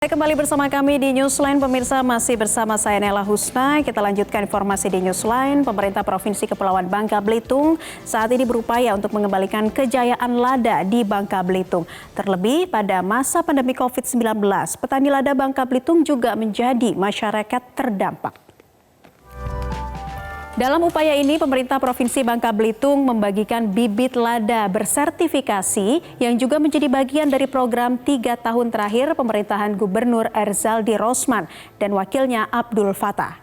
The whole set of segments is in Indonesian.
Kembali bersama kami di Newsline, pemirsa masih bersama saya Nela Husna. Kita lanjutkan informasi di Newsline. Pemerintah Provinsi Kepulauan Bangka Belitung saat ini berupaya untuk mengembalikan kejayaan lada di Bangka Belitung. Terlebih pada masa pandemi COVID-19, petani lada Bangka Belitung juga menjadi masyarakat terdampak. Dalam upaya ini, pemerintah Provinsi Bangka Belitung membagikan bibit lada bersertifikasi yang juga menjadi bagian dari program 3 tahun terakhir pemerintahan Gubernur Erzaldi Rosman dan wakilnya Abdul Fattah.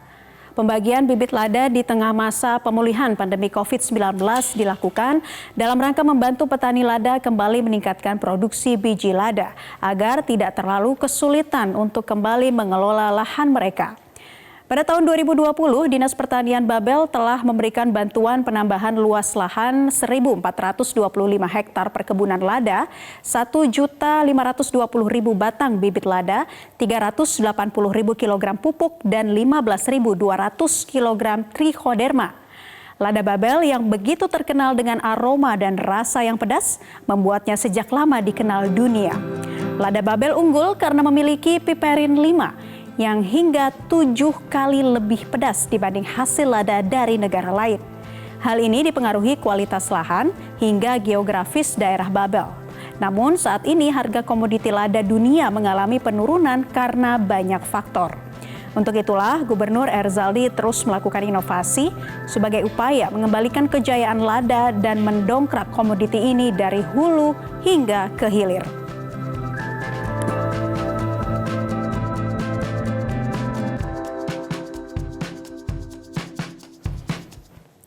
Pembagian bibit lada di tengah masa pemulihan pandemi COVID-19 dilakukan dalam rangka membantu petani lada kembali meningkatkan produksi biji lada agar tidak terlalu kesulitan untuk kembali mengelola lahan mereka. Pada tahun 2020, Dinas Pertanian Babel telah memberikan bantuan penambahan luas lahan 1.425 hektar perkebunan lada, 1.520.000 batang bibit lada, 380.000 kilogram pupuk, dan 15.200 kilogram trichoderma. Lada Babel yang begitu terkenal dengan aroma dan rasa yang pedas, membuatnya sejak lama dikenal dunia. Lada Babel unggul karena memiliki piperin 5, yang hingga 7 kali lebih pedas dibanding hasil lada dari negara lain. Hal ini dipengaruhi kualitas lahan hingga geografis daerah Babel. Namun saat ini harga komoditi lada dunia mengalami penurunan karena banyak faktor. Untuk itulah Gubernur Erzaldi terus melakukan inovasi sebagai upaya mengembalikan kejayaan lada dan mendongkrak komoditi ini dari hulu hingga ke hilir.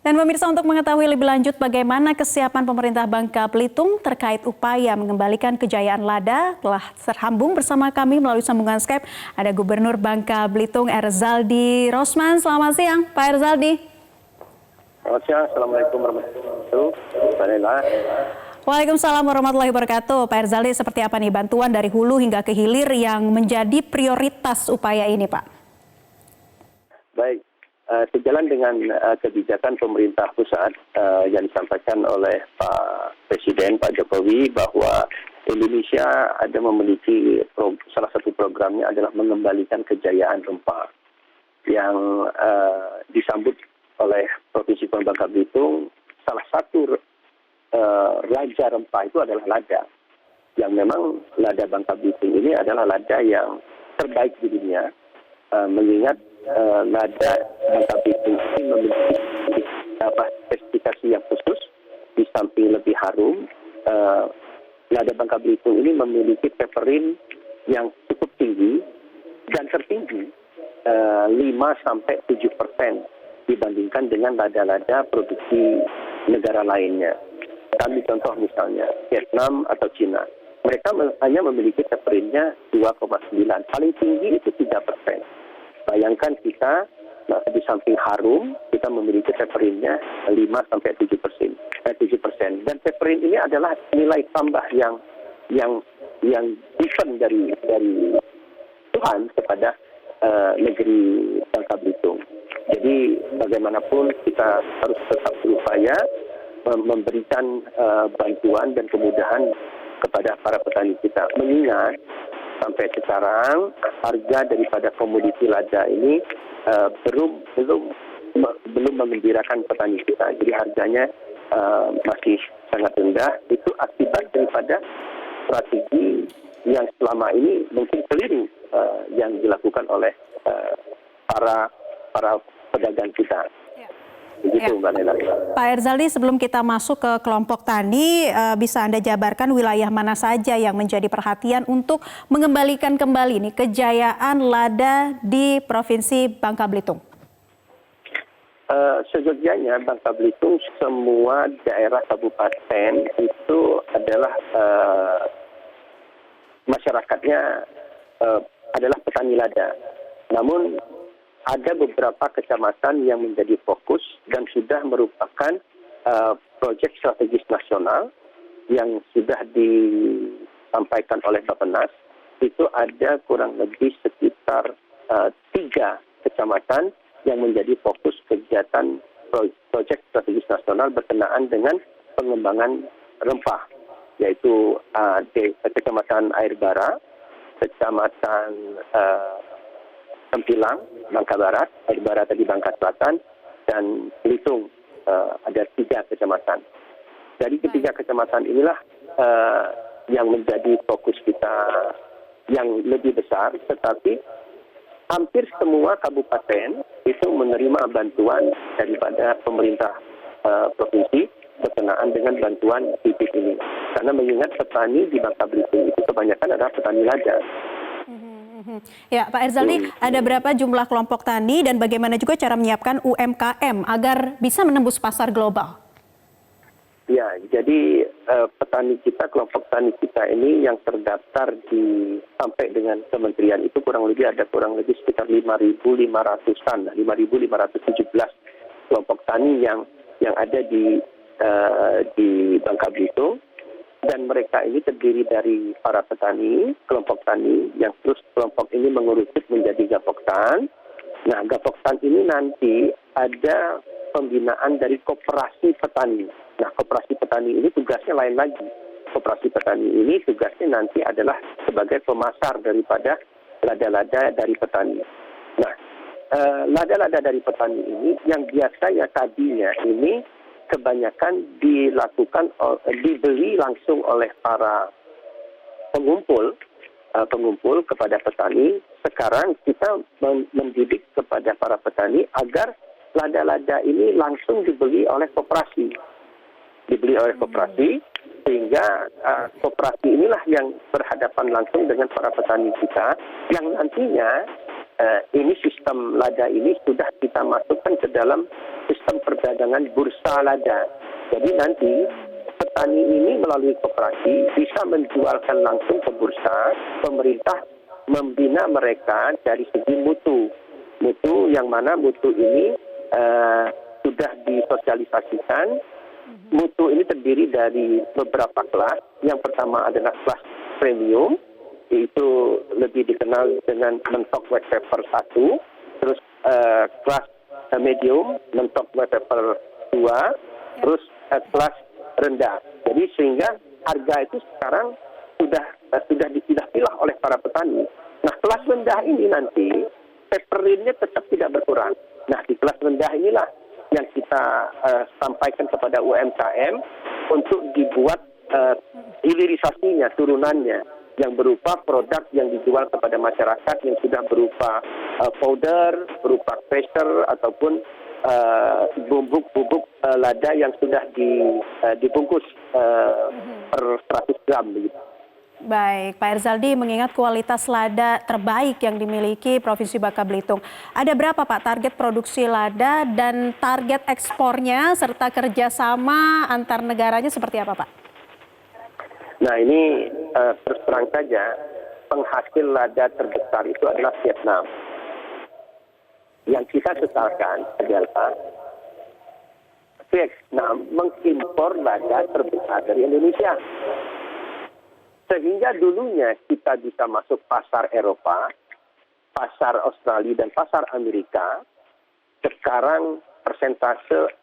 Dan pemirsa, untuk mengetahui lebih lanjut bagaimana kesiapan pemerintah Bangka Belitung terkait upaya mengembalikan kejayaan lada, telah tersambung bersama kami melalui sambungan Skype ada Gubernur Bangka Belitung Erzaldi Rosman. Selamat siang, Pak Erzaldi. Selamat siang, Assalamualaikum warahmatullahi wabarakatuh. Waalaikumsalam warahmatullahi wabarakatuh. Pak Erzaldi, seperti apa nih bantuan dari hulu hingga ke hilir yang menjadi prioritas upaya ini, Pak? Baik. Sejalan dengan kebijakan pemerintah pusat yang disampaikan oleh Pak Presiden, Pak Jokowi, bahwa Indonesia ada memiliki salah satu programnya adalah mengembalikan kejayaan rempah yang disambut oleh Provinsi Bangka Belitung. Salah satu raja rempah itu adalah lada, yang memang lada Bangka Belitung ini adalah lada yang terbaik di dunia, mengingat lada Bangka Belitung ini memiliki spesifikasi yang khusus. Di samping lebih harum, lada Bangka Belitung ini memiliki piperin yang cukup tinggi dan tertinggi 5-7% dibandingkan dengan lada-lada produksi negara lainnya. Kami contoh misalnya Vietnam atau Cina, mereka hanya memiliki piperinnya 2,9, paling tinggi itu 3%. Bayangkan kita di samping harum, kita memiliki piperinnya 5-7%. Dan piperin ini adalah nilai tambah yang different dari Tuhan kepada negeri Bangka Belitung. Jadi bagaimanapun kita harus tetap berupaya memberikan bantuan dan kemudahan kepada para petani kita. Mengingat sampai sekarang harga daripada komoditi lada ini belum mengembirakan petani kita. Jadi harganya masih sangat rendah. Itu akibat daripada strategi yang selama ini mungkin keliru yang dilakukan oleh para pedagang kita. Begitu, Mbak Nela. Pak Erzaldi, sebelum kita masuk ke kelompok tani, bisa Anda jabarkan wilayah mana saja yang menjadi perhatian untuk mengembalikan kembali nih kejayaan lada di Provinsi Bangka Belitung? Sejujurnya Bangka Belitung, semua daerah kabupaten itu adalah masyarakatnya adalah petani lada. Namun ada beberapa kecamatan yang menjadi fokus dan sudah merupakan proyek strategis nasional yang sudah disampaikan oleh Bappenas. Itu ada kurang lebih sekitar 3 kecamatan yang menjadi fokus kegiatan proyek strategis nasional berkenaan dengan pengembangan rempah, yaitu Kecamatan Air Bara, Kecamatan Tempilang, Bangka Barat, di Bangka Selatan, dan Belitung, ada 3 kecamatan. Dari ketiga kecamatan inilah yang menjadi fokus kita yang lebih besar, tetapi hampir semua kabupaten itu menerima bantuan daripada pemerintah provinsi berkenaan dengan bantuan bibit ini. Karena mengingat petani di Bangka Belitung itu kebanyakan adalah petani lada. Ya, Pak Erzaldi, ada berapa jumlah kelompok tani dan bagaimana juga cara menyiapkan UMKM agar bisa menembus pasar global? Ya, jadi petani kita, kelompok tani kita ini yang terdaftar sampai dengan kementerian itu kurang lebih sekitar 5.500-an, 5.517 kelompok tani yang ada di Bangka Belitung. Dan mereka ini terdiri dari para petani, kelompok tani, yang terus kelompok ini mengerucut menjadi Gapoktan. Nah, Gapoktan ini nanti ada pembinaan dari koperasi petani. Nah, koperasi petani ini tugasnya lain lagi. Koperasi petani ini tugasnya nanti adalah sebagai pemasar daripada lada-lada dari petani. Nah, lada-lada dari petani ini yang biasanya tadinya ini kebanyakan dibeli langsung oleh para pengumpul kepada petani. Sekarang kita mendidik kepada para petani agar lada-lada ini langsung dibeli oleh koperasi. Sehingga koperasi inilah yang berhadapan langsung dengan para petani kita, yang nantinya ini sistem lada ini sudah kita masukkan ke dalam sistem perdagangan bursa lada. Jadi nanti petani ini melalui koperasi bisa menjualkan langsung ke bursa. Pemerintah membina mereka dari segi mutu yang mana mutu ini sudah disosialisasikan. Mutu ini terdiri dari beberapa kelas. Yang pertama adalah kelas premium, itu lebih dikenal dengan mentok white paper 1, terus kelas medium, mentok white paper 2, terus kelas rendah. Jadi sehingga harga itu sekarang sudah dipilah-pilah oleh para petani. Nah, kelas rendah ini nanti paper-nya tetap tidak berkurang. Nah, di kelas rendah inilah yang kita sampaikan kepada UMKM untuk dibuat hilirisasinya, turunannya, yang berupa produk yang dijual kepada masyarakat yang sudah berupa powder, berupa crusher, ataupun bubuk lada yang sudah dibungkus per 100 gram begitu. Baik, Pak Erzaldi, mengingat kualitas lada terbaik yang dimiliki Provinsi Bangka Belitung, ada berapa Pak target produksi lada dan target ekspornya serta kerjasama antar negaranya seperti apa Pak? Nah, ini terus terang saja, penghasil lada terbesar itu adalah Vietnam. Yang kita sesalkan adalah Vietnam mengimpor lada terbesar dari Indonesia. Sehingga dulunya kita bisa masuk pasar Eropa, pasar Australia, dan pasar Amerika. Sekarang persentase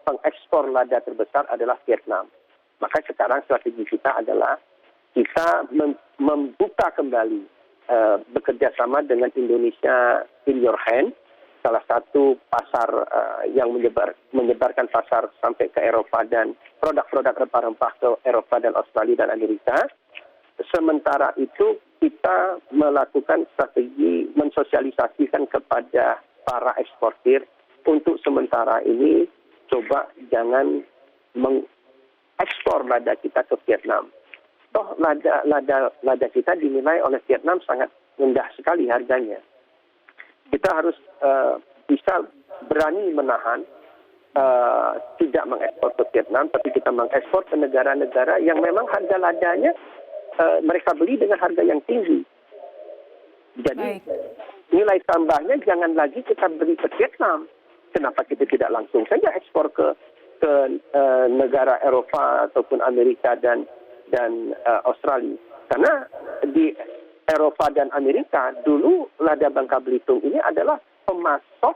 pengekspor lada terbesar adalah Vietnam. Maka sekarang strategi kita adalah kita membuka kembali bekerja sama dengan Indonesia in your hand, salah satu pasar yang menyebarkan pasar sampai ke Eropa dan produk-produk rempah-rempah ke Eropa dan Australia dan Amerika. Sementara itu kita melakukan strategi mensosialisasikan kepada para eksportir untuk sementara ini coba jangan ekspor lada kita ke Vietnam. Toh lada kita dinilai oleh Vietnam sangat rendah sekali harganya. Kita harus bisa berani menahan tidak mengekspor ke Vietnam, tapi kita mengekspor ke negara-negara yang memang harga ladanya mereka beli dengan harga yang tinggi. Jadi nilai tambahnya jangan lagi kita beli ke Vietnam. Kenapa kita tidak langsung saja ekspor ke negara Eropa ataupun Amerika dan Australia? Karena di Eropa dan Amerika dulu lada Bangka Belitung ini adalah pemasok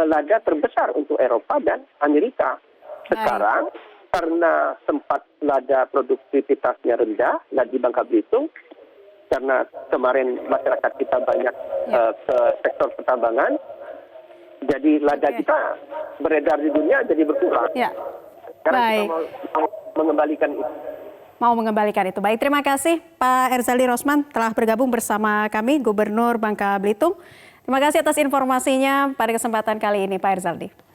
lada terbesar untuk Eropa dan Amerika. Sekarang karena sempat lada produktivitasnya rendah di Bangka Belitung, karena kemarin masyarakat kita banyak ke sektor pertambangan, jadi lada kita beredar di dunia jadi berkurang. Ya. Sekarang Baik. kita mau mengembalikan itu. Mau mengembalikan itu. Baik, terima kasih Pak Erzaldi Rosman telah bergabung bersama kami, Gubernur Bangka Belitung. Terima kasih atas informasinya pada kesempatan kali ini, Pak Erzaldi.